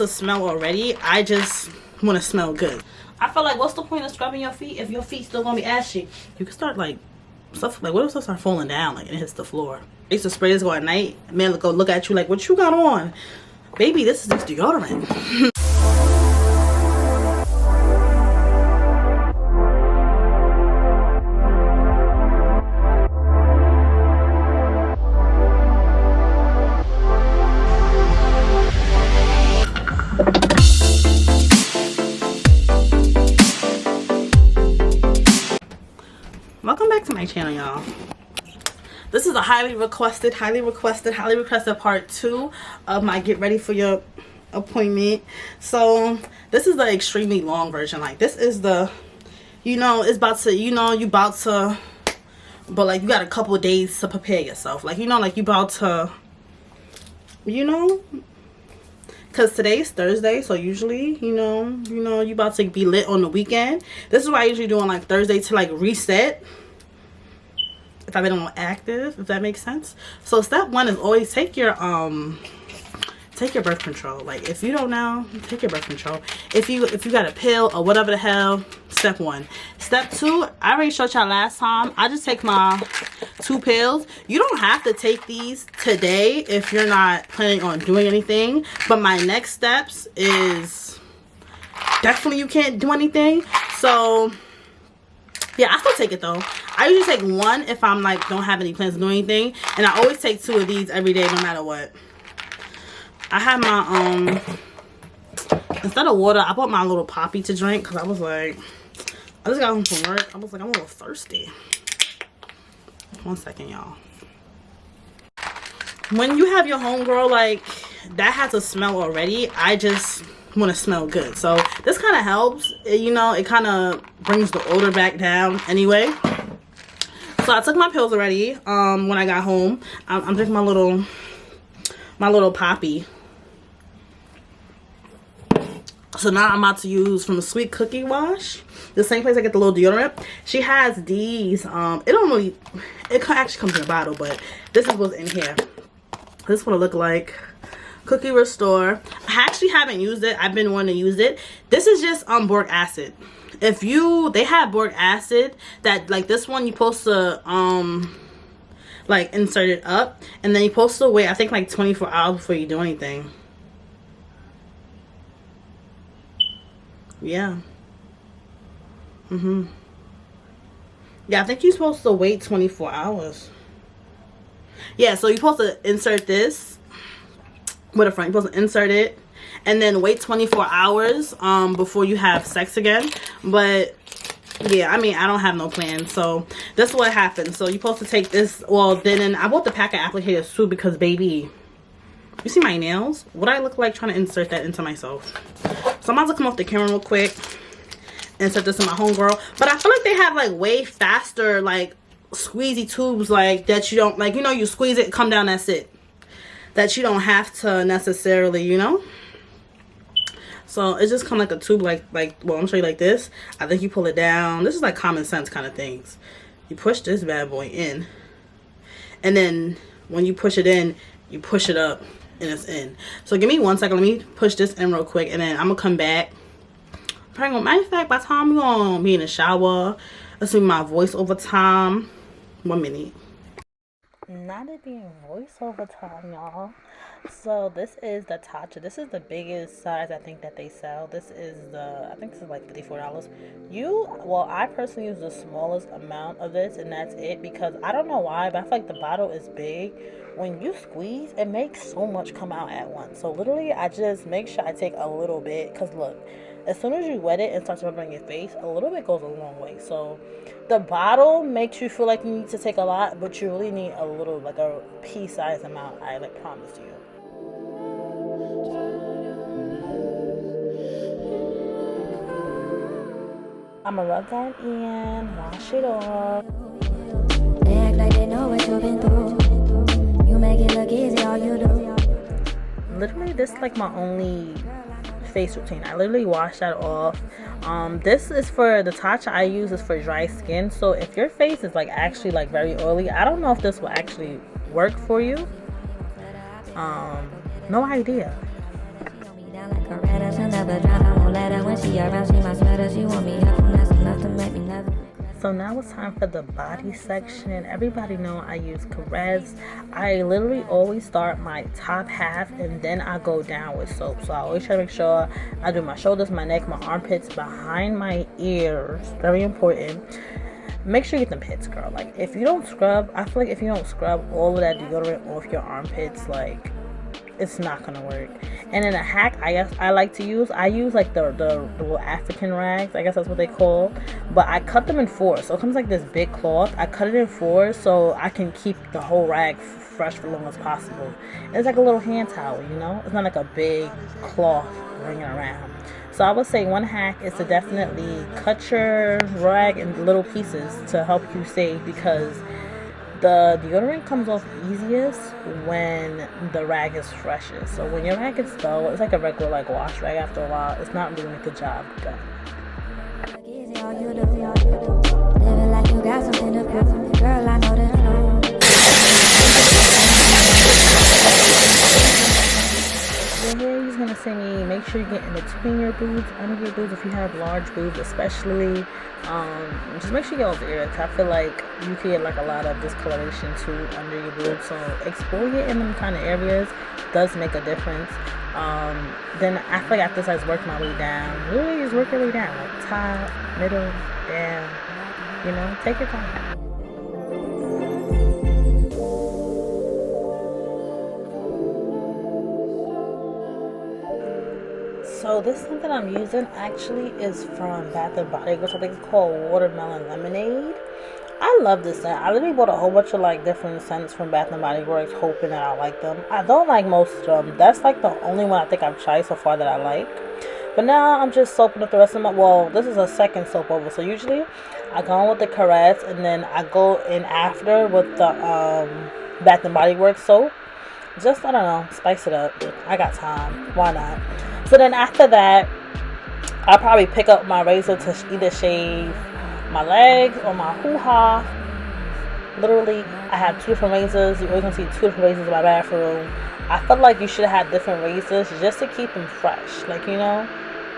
The smell already, I just want to smell good. I feel like, what's the point of scrubbing your feet if your feet still gonna be ashy? You can start like stuff, like what if stuff start falling down, like, and it hits the floor? I used to spray this go at night. Man, go look at you like, what you got on? Baby, this is just deodorant. Welcome back to my channel, y'all. This is a highly requested part 2 of my get ready for your appointment. So this is the extremely long version. Like, this is the, you know, it's about to, you know, you about to, but like you got a couple of days to prepare yourself. Like, you know, like you about to, you know, because today's Thursday, so usually, you know, you about to be lit on the weekend. This is what I usually do on like Thursday to like reset. If I've been on active, if that makes sense. So step 1 is always take your birth control. Like, if you don't know, take your birth control. If you got a pill or whatever the hell, step 1. Step 2, I already showed y'all last time. I just take my 2 pills. You don't have to take these today if you're not planning on doing anything. But my next steps is definitely you can't do anything. So yeah, I still take it though. I usually take 1 if I'm like don't have any plans to do anything, and I always take 2 of these every day, no matter what. I have my instead of water, I bought my little Poppi to drink because I was like, I just got home from work. I was like, I'm a little thirsty. 1 second, y'all. When you have your homegirl like that has a smell already, I just want to smell good. So this kind of helps, you know, it kind of brings the odor back down anyway. So I took my pills already when I got home. I'm drinking my little Poppi. So now I'm about to use from the Sweet Cookie Wash, the same place I get the little deodorant. She has these, it actually comes in a bottle, but this is what's in here. This is what it look like. Cookie Restore. I actually haven't used it. I've been wanting to use it. This is just boric acid. If they have boric acid that, like this one, you're supposed to like insert it up, and then you're supposed to wait, I think, like 24 hours before you do anything. Yeah. Yeah, I think you're supposed to wait 24 hours. Yeah, so you're supposed to insert this with a front. You're supposed to insert it and then wait 24 hours before you have sex again. But yeah, I mean, I don't have no plans, so this is what happened. So you're supposed to take this. Well, then I bought the pack of applicators too, because baby, you see my nails? What I look like trying to insert that into myself. So I'm about to come off the camera real quick, insert this in my homegirl. But I feel like they have like way faster like squeezy tubes, like that you don't, like, you know, you squeeze it, come down, that's it. That you don't have to necessarily, you know. So it just come like a tube, like well, I'm gonna show you like this. I think you pull it down. This is like common sense kind of things. You push this bad boy in, and then when you push it in, you push it up, and it's in. So give me 1 second. Let me push this in real quick, and then I'm gonna come back. Probably, matter of fact, by the time I'm gonna be in the shower, let's see my voiceover time. 1 minute. Not it being voiceover time, y'all. So this is the Tatcha. This is the biggest size I think that they sell. This is I think this is like $54. Well, I personally use the smallest amount of this, and that's it, because I don't know why, but I feel like the bottle is big. When you squeeze, it makes so much come out at once. So literally, I just make sure I take a little bit, because look, as soon as you wet it and start to rub it on your face, a little bit goes a long way. So the bottle makes you feel like you need to take a lot, but you really need a little, like a pea-sized amount, I like promise you. I'ma rub that in, wash it off. They act like they know what you've been through. You make it look easy, all you do. Literally, this is like my only face routine. I literally wash that off. This is for the Tatcha I use is for dry skin. So if your face is like actually like very oily, I don't know if this will actually work for you. No idea. be around, she my sweater, she want me half and that's enough to make me never. So now it's time for the body section. Everybody know I use caress. I literally always start my top half and then I go down with soap. So I always try to make sure I do my shoulders, my neck, my armpits, behind my ears. Very important. Make sure you get them pits, girl. Like, if you don't scrub, I feel like if you don't scrub all of that deodorant off your armpits, like, it's not gonna work. And in a hack, I like to use, like the little African rags, I guess that's what they call, but I cut them in fours. So it comes like this big cloth. I cut it in fours so I can keep the whole rag fresh for as long as possible. And it's like a little hand towel, you know? It's not like a big cloth ringing around. So I would say one hack is to definitely cut your rag in little pieces to help you save, because the deodorant comes off easiest when the rag is freshest. So when your rag is dull, it's like a regular like wash rag after a while. It's not doing the job done. Living like you got something to prove. Girl, I know the truth. Your hair is gonna say make sure you get in between your boobs, under your boobs if you have large boobs especially. Just make sure you get all the areas. I feel like you can get like a lot of discoloration too under your boobs, so exfoliate in them kind of areas does make a difference. Then I feel like after this I just work my way down. Really just work your way down, like top, middle, down, you know, take your time. So this something I'm using actually is from Bath and Body Works. I think it's called Watermelon Lemonade. I love this scent. I literally bought a whole bunch of like different scents from Bath and Body Works, hoping that I like them. I don't like most of them. That's like the only one I think I've tried so far that I like. But now I'm just soaping up the rest of my, well, this is a second soap over. So usually I go in with the caress and then I go in after with the Bath and Body Works soap. Just, I don't know, spice it up. I got time. Why not? So then after that, I'll probably pick up my razor to either shave my legs or my hoo-ha. Literally, I have two different razors. You're always going to see two different razors in my bathroom. I feel like you should have different razors just to keep them fresh. Like, you know,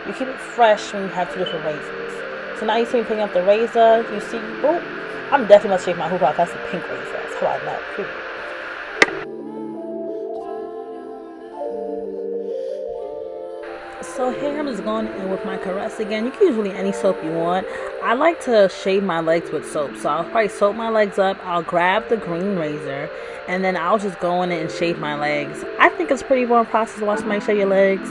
you keep it fresh when you have two different razors. So now you see me picking up the razor. You see, boop. I'm definitely going to shave my hoo-ha because that's the pink razor. That's how I know. Period. So here I'm just going in with my caress again. You can use really any soap you want. I like to shave my legs with soap. So I'll probably soap my legs up. I'll grab the green razor. And then I'll just go in and shave my legs. I think it's a pretty boring process to watch somebody shave your legs.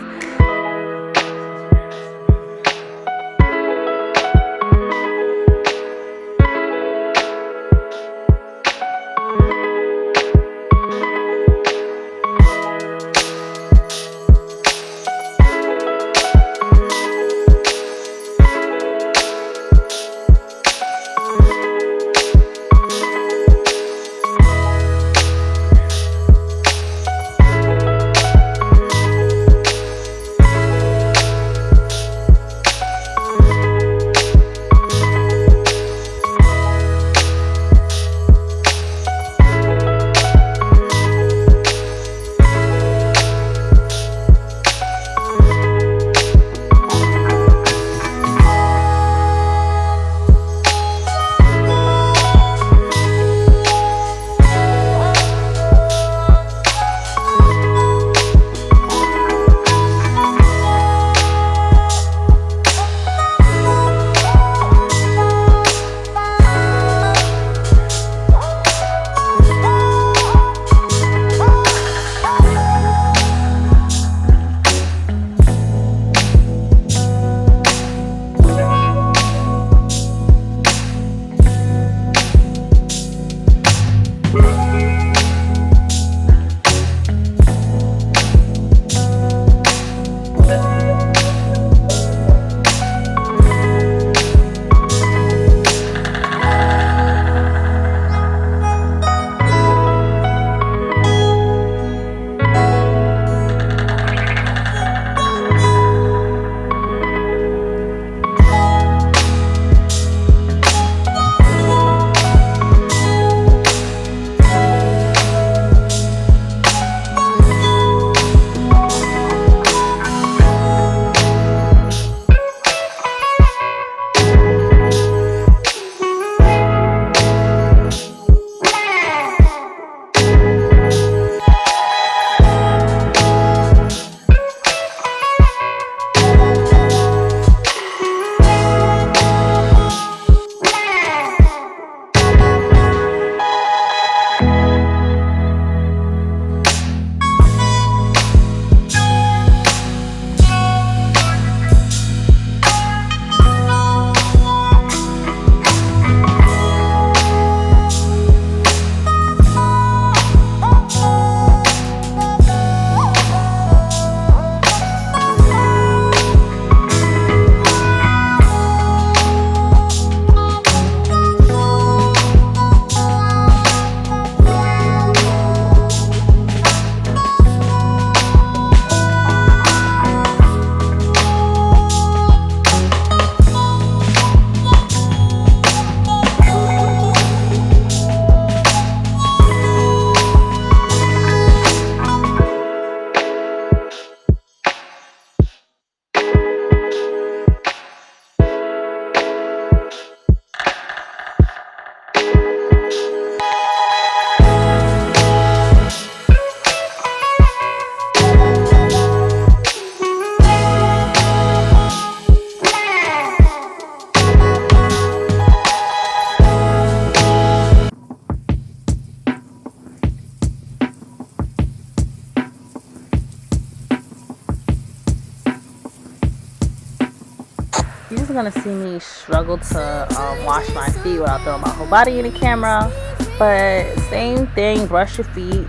You're just gonna see me struggle to wash my feet without throwing my whole body in the camera. But same thing, brush your feet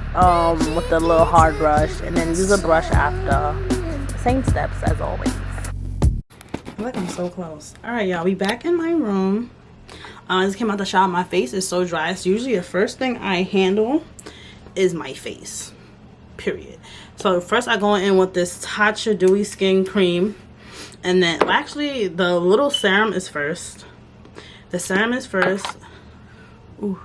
with the little hard brush, and then use a brush after. Same steps as always. I feel like I'm so close. Alright, y'all, we back in my room. I just came out the shower. My face is so dry. So usually the first thing I handle is my face. Period. So first I go in with this Tatcha Dewy Skin Cream. And then, well, actually, the little serum is first. The serum is first. Ooh.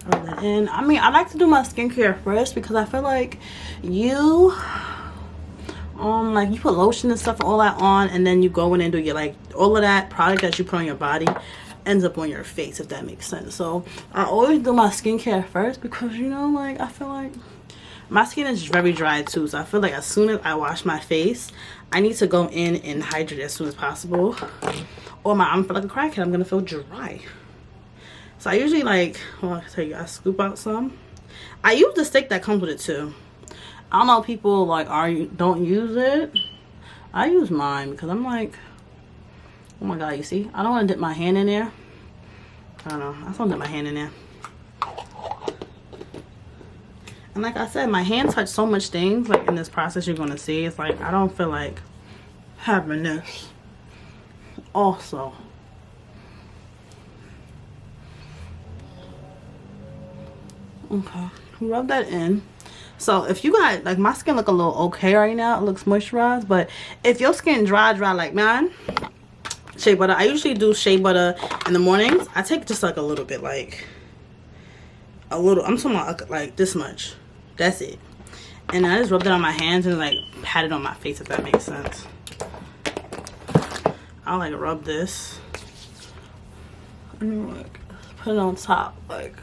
Rub that in. I mean, I like to do my skincare first because I feel like you put lotion and stuff, all that on, and then you go in and do your, like, all of that product that you put on your body ends up on your face, if that makes sense. So I always do my skincare first because, you know, like, I feel like my skin is very dry too. So I feel like as soon as I wash my face, I need to go in and hydrate as soon as possible, or I'm gonna feel like a crackhead. I'm gonna feel dry. So I usually, like, well, I tell you, I scoop out some. I use the stick that comes with it too. I don't know, people like don't use it. I use mine because I'm like, oh my god, you see, I don't want to dip my hand in there. I don't know, I just want to dip my hand in there. And like I said, my hand touched so much things, like in this process you're going to see. It's like I don't feel like having this also. Okay, rub that in. So if you got, like, my skin look a little okay right now, it looks moisturized, but if your skin dry like mine, shea butter, I usually do shea butter in the mornings. I take just like a little bit, like a little, I'm talking about like this much, that's it, and I just rub it on my hands and like pat it on my face, if that makes sense. I'll like rub this and like put it on top, like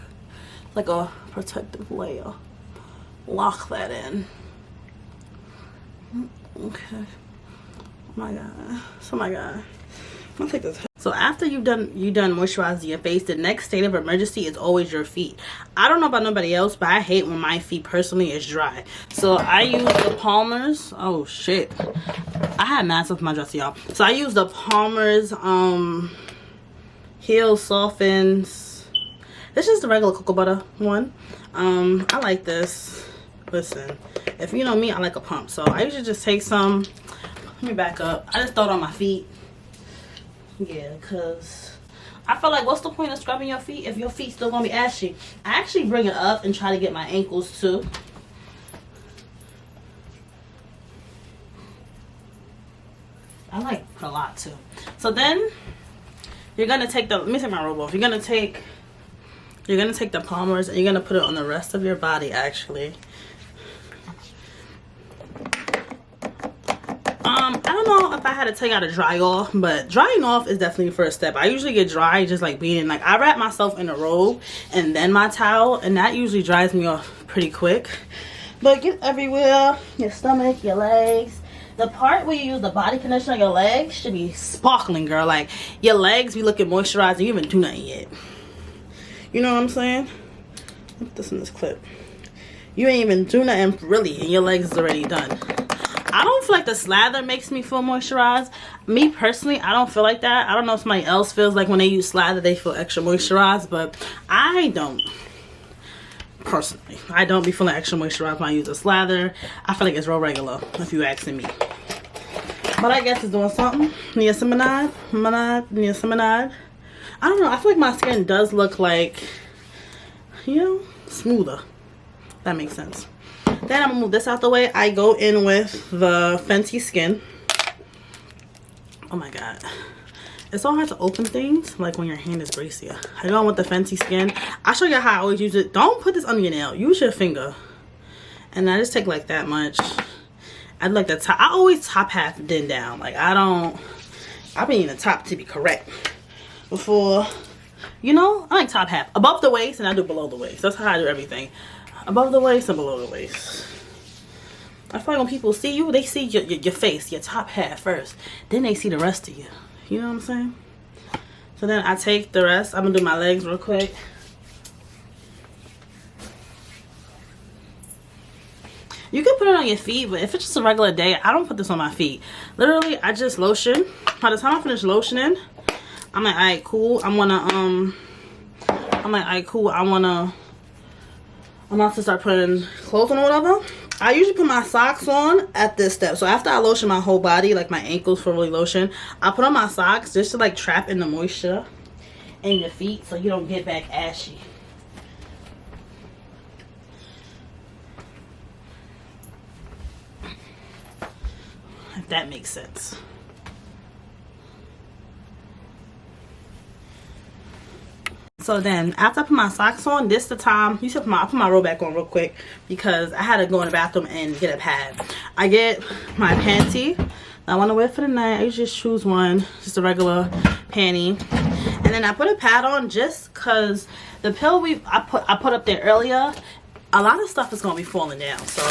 a protective layer. Lock that in. Okay. Oh my god. Oh my god. I'm gonna take this. So after you done moisturizing your face, the next state of emergency is always your feet. I don't know about nobody else, but I hate when my feet personally is dry. So I use the Palmer's. Oh shit. I had mad stuff in my dress, y'all. So I use the Palmer's Heal Softens. This is the regular cocoa butter one. I like this. Listen, if you know me, I like a pump. So I usually just take some. Let me back up. I just throw it on my feet. Yeah, because I feel like, what's the point of scrubbing your feet if your feet still gonna be ashy? I actually bring it up and try to get my ankles too. I like it a lot too. So then you're gonna take the, let me take my robe off. You're gonna take the Palmer's and you're gonna put it on the rest of your body, actually. I don't know if I had to tell you how to dry off, but drying off is definitely the first step. I usually get dry just like being, like, I wrap myself in a robe and then my towel, and that usually dries me off pretty quick. But get everywhere, your stomach, your legs. The part where you use the body conditioner on your legs should be sparkling, girl. Like, your legs be looking moisturized and you haven't do nothing yet. You know what I'm saying? Put this in this clip. You ain't even do nothing really and your legs is already done. I don't feel like the slather makes me feel moisturized. Me personally, I don't feel like that. I don't know if somebody else feels like when they use slather they feel extra moisturized, but I don't. Personally, I don't be feeling extra moisturized when I use a slather. I feel like it's real regular, if you asking me. But I guess it's doing something. Niacinamide. I don't know. I feel like my skin does look like, you know, smoother. That makes sense. Then I'm gonna move this out the way. I go in with the Fenty Skin. Oh my god. It's so hard to open things like when your hand is bracier. I go in with the Fenty Skin. I'll show you how I always use it. Don't put this under your nail. Use your finger. And I just take like that much. I like the top. I always top half then down. Like I mean the top to be correct. Before, you know, I like top half. Above the waist and I do below the waist. That's how I do everything. Above the waist and below the waist. I feel like when people see you, they see your face, your top half first. Then they see the rest of you. You know what I'm saying? So then I take the rest. I'm going to do my legs real quick. You can put it on your feet, but if it's just a regular day, I don't put this on my feet. Literally, I just lotion. By the time I finish lotioning, I'm like, alright, cool. I'm about to start putting clothes on or whatever. I usually put my socks on at this step. So after I lotion my whole body, like my ankles for really lotion, I put on my socks just to like trap in the moisture in your feet so you don't get back ashy. If that makes sense. So then after I put my socks on, this the time I put my robe back on real quick because I had to go in the bathroom and get a pad. I get my panty I want to wear for the night. I usually just choose one, just a regular panty, and then I put a pad on just because the pill I put up there earlier, a lot of stuff is gonna be falling down, so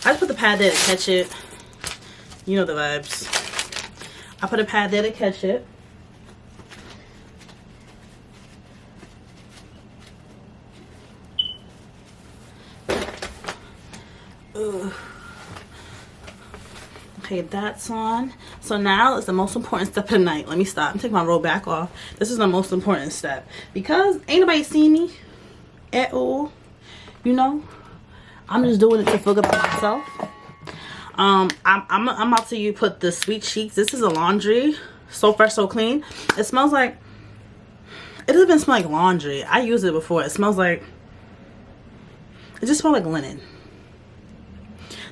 I just put the pad there to catch it. You know the vibes. I put a pad there to catch it. Ugh. Okay, that's on. So now it's the most important step of the night. Let me stop and take my robe back off. This is the most important step because ain't nobody see me at all. You know, I'm just doing it to feel good about myself. I'm about to put the Sweet Cheeks. This is a laundry, so fresh, so clean. It smells like, it doesn't even smell like laundry. I used it before. It smells like, it just smells like linen.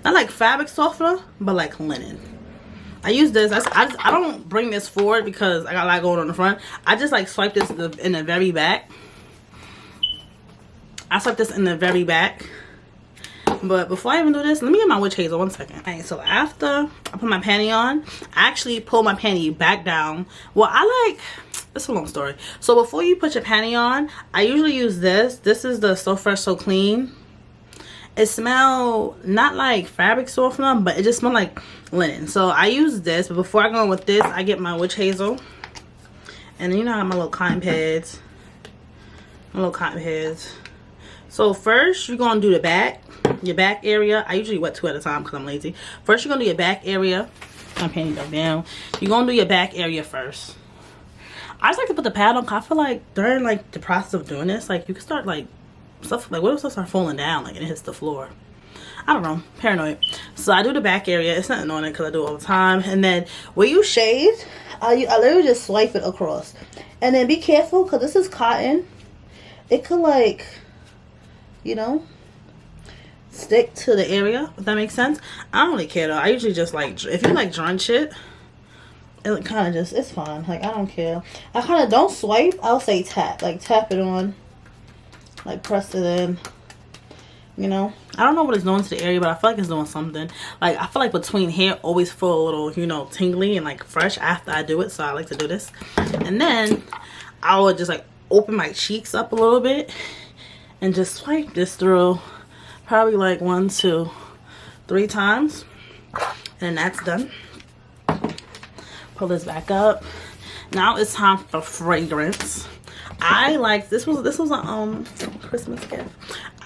Not like fabric softener, but like linen. I use this. I don't bring this forward because I got a lot going on the front. I just like swipe this in the very back. I swipe this in the very back. But before I even do this, let me get my witch hazel 1 second. Alright, so after I put my panty on, I actually pull my panty back down. Well, it's a long story. So before you put your panty on, I usually use this. This is the So Fresh So Clean. It smells not like fabric softener, but it just smells like linen. So I use this, but before I go in with this, I get my witch hazel. And you know I have my little cotton pads. So first, you're going to do the back. Your back area. I usually wet 2 at a time because I'm lazy. First, you're going to do your back area. My panty back down. You're going to do your back area first. I just like to put the pad on because I feel like during like the process of doing this, like you can start like stuff, like what if stuff start falling down like and it hits the floor. I don't know, paranoid. So I do the back area. It's nothing on it because I do it all the time. And then where you shave, I literally just swipe it across. And then be careful because this is cotton. It could like, you know, stick to the area, if that makes sense. I don't really care though. I usually just like, if you like drench it, it kind of just, it's fine. Like I don't care. I kind of don't swipe. I'll say tap, like tap it on, like press it in. You know, I don't know what it's doing to the area, but I feel like it's doing something. Like I feel like between here always feel a little, you know, tingly and like fresh after I do it. So I like to do this. And then I would just like open my cheeks up a little bit and just swipe this through probably like 1, 2, 3 times. And that's done. Pull this back up. Now it's time for fragrance. I like, this was a Christmas gift.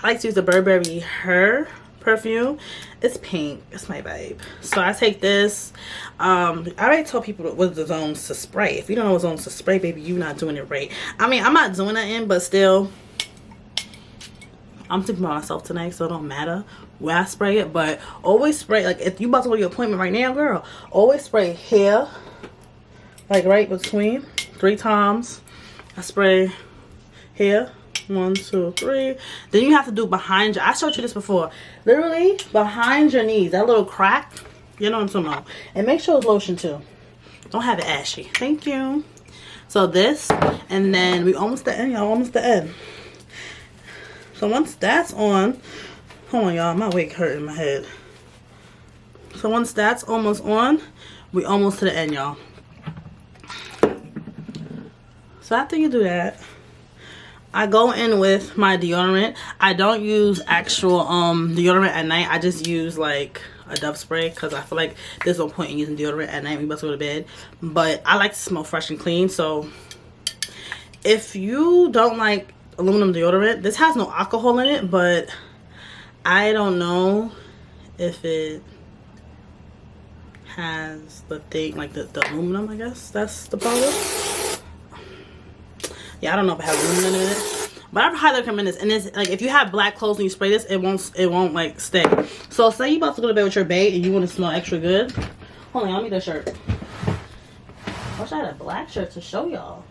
I like to use the Burberry Her perfume. It's pink. It's my babe. So I take this. I already told people what the zones to spray. If you don't know what zones to spray, baby, you're not doing it right. I mean, I'm not doing that in, but still, I'm thinking about myself tonight, so it don't matter where I spray it. But always spray, like if you about to go to your appointment right now, girl, always spray here, like right between 3 times. I spray here. 1, 2, 3. Then you have to do behind your, I showed you this before, literally behind your knees, that little crack, you know what I'm talking about. And make sure it's lotion too, don't have it ashy. Thank you. So this, and then we almost the end, y'all, almost the end. So once that's on, hold on y'all, my wig hurting my head. So once that's almost on, we almost to the end, y'all. So after you do that, I go in with my deodorant. I don't use actual deodorant at night. I just use like a Dove spray because I feel like there's no point in using deodorant at night. We about to go to bed. But I like to smell fresh and clean. So if you don't like aluminum deodorant, this has no alcohol in it, but I don't know if it has the thing, like the aluminum, I guess that's the problem. Yeah, I don't know if it has aluminum in it, but I highly recommend this. And it's like, if you have black clothes and you spray this, it won't like stick. So say you about to go to bed with your bae and you want to smell extra good. Hold on, let me the shirt. I wish I had a black shirt to show y'all.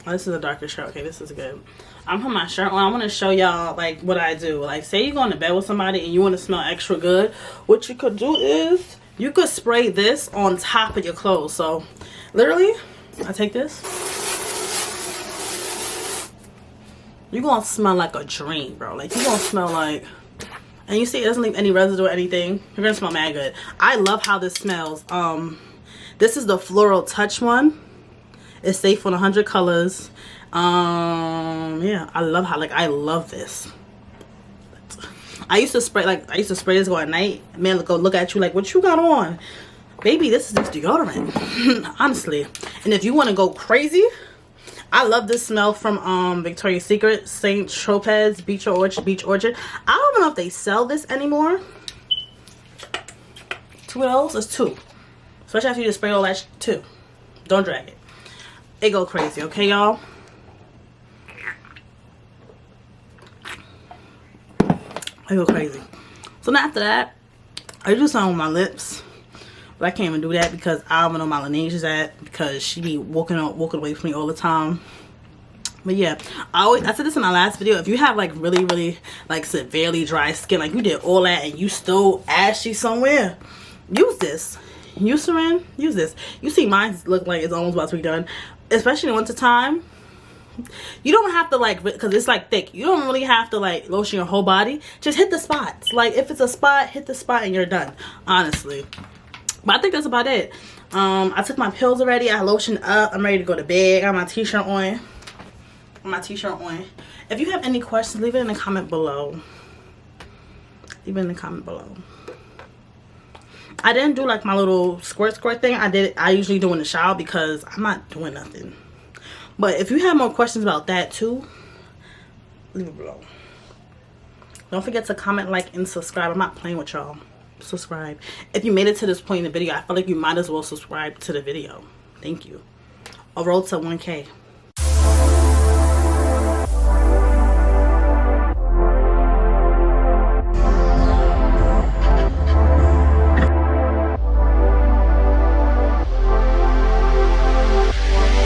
Oh, this is a darker shirt. Okay, this is good. I'm putting my shirt on. I want to show y'all like what I do. Like, say you're going to bed with somebody and you want to smell extra good. What you could do is you could spray this on top of your clothes. So literally, I take this. You're going to smell like a dream, bro. Like, you're going to smell like... And you see, it doesn't leave any residue or anything. You're going to smell mad good. I love how this smells. This is the Floral Touch one. It's safe on 100 colors. Yeah, I love how, like, I love this. I used to spray this go at night. Man, go look at you like, what you got on? Baby, this is just deodorant. Honestly. And if you want to go crazy... I love this smell from Victoria's Secret, St. Tropez Beach Orchard. I don't know if they sell this anymore. 2 of those? It's 2. Especially after you just spray all that 2. Don't drag it. It go crazy, okay, y'all? It go crazy. So now after that, I do something with my lips. But I can't even do that because I don't know my Laneige is at, because she be walking away from me all the time. But yeah, I said this in my last video. If you have like really like severely dry skin, like you did all that and you still ashy somewhere, use this. Eucerin, use this. You see mine look like it's almost about to be done, especially in winter time. You don't have to like, because it's like thick, you don't really have to like lotion your whole body. Just hit the spots. Like if it's a spot, hit the spot and you're done, honestly. But I think that's about it. I took my pills already. I lotioned up. I'm ready to go to bed. Got my t-shirt on. If you have any questions, leave it in the comment below. I didn't do like my little squirt thing. I usually do in the shower because I'm not doing nothing. But if you have more questions about that too, leave it below. Don't forget to comment, like, and subscribe. I'm not playing with y'all. Subscribe. If you made it to this point in the video, I feel like you might as well subscribe to the video. Thank you. A road to 1K.